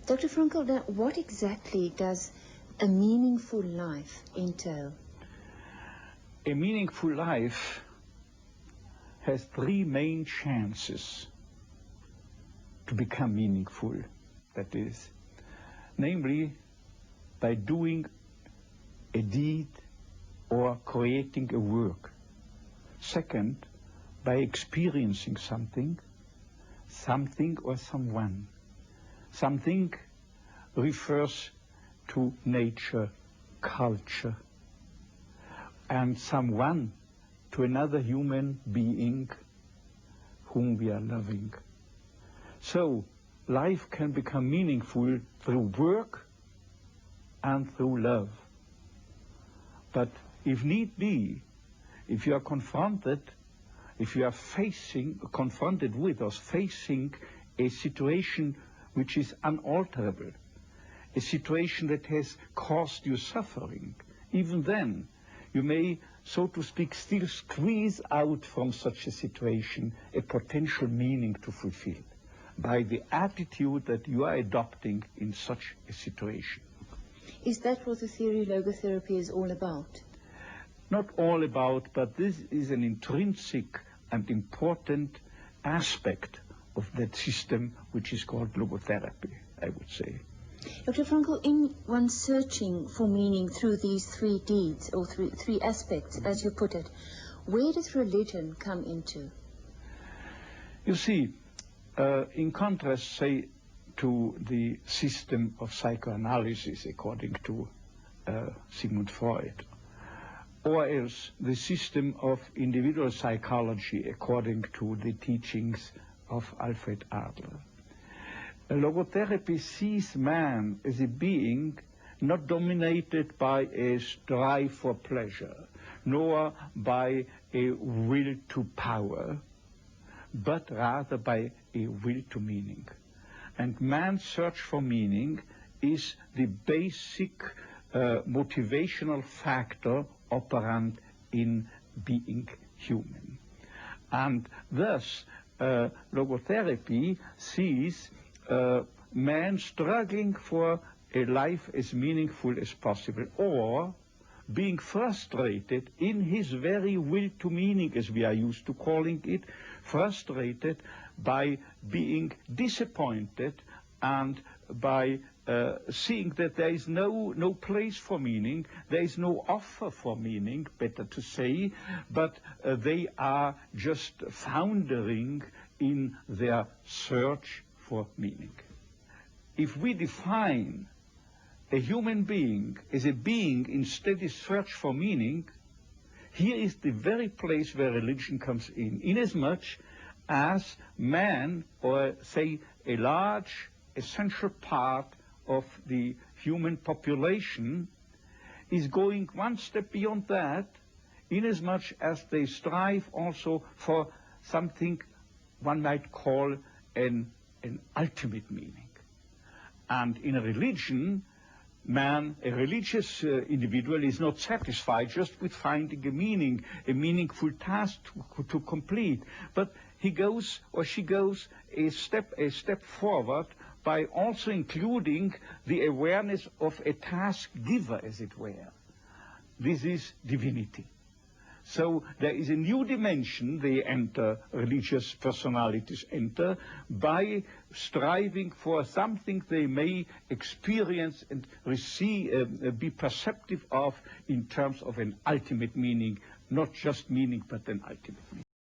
Dr. Frankl, what exactly does a meaningful life entail? A meaningful life has three main chances to become meaningful. That is, namely, by doing a deed or creating a work. Second, by experiencing something or someone. Something refers to nature, culture, and someone to another human being whom we are loving. So life can become meaningful through work and through love. But if need be, if you are confronted with or facing a situation which is unalterable, a situation that has caused you suffering, even then you may, so to speak, still squeeze out from such a situation a potential meaning to fulfill by the attitude that you are adopting in such a situation. Is that what the theory logotherapy is all about? Not all about, but this is an intrinsic and important aspect of that system which is called logotherapy, I would say. Dr. Frankl, in one searching for meaning through these three deeds, or three aspects, as you put it, where does religion come into? You see, in contrast, say, to the system of psychoanalysis according to Sigmund Freud, or else the system of individual psychology according to the teachings of Alfred Adler, logotherapy sees man as a being not dominated by a strive for pleasure, nor by a will to power, but rather by a will to meaning. And man's search for meaning is the basic motivational factor operant in being human. And thus, logotherapy sees man struggling for a life as meaningful as possible, or being frustrated in his very will to meaning, as we are used to calling it, frustrated by being disappointed and by seeing that there is no place for meaning, there is no offer for meaning, better to say, but they are just foundering in their search for meaning. If we define a human being as a being in steady search for meaning, here is the very place where religion comes in, inasmuch as man, or say a large essential part of the human population, is going one step beyond that, inasmuch as they strive also for something one might call an ultimate meaning. And in a religion, man, a religious individual, is not satisfied just with finding a meaningful task to complete, but he goes or she goes a step forward by also including the awareness of a task giver, as it were. This is divinity. So there is a new dimension they enter, religious personalities enter, by striving for something they may experience and receive, be perceptive of in terms of an ultimate meaning, not just meaning, but an ultimate meaning.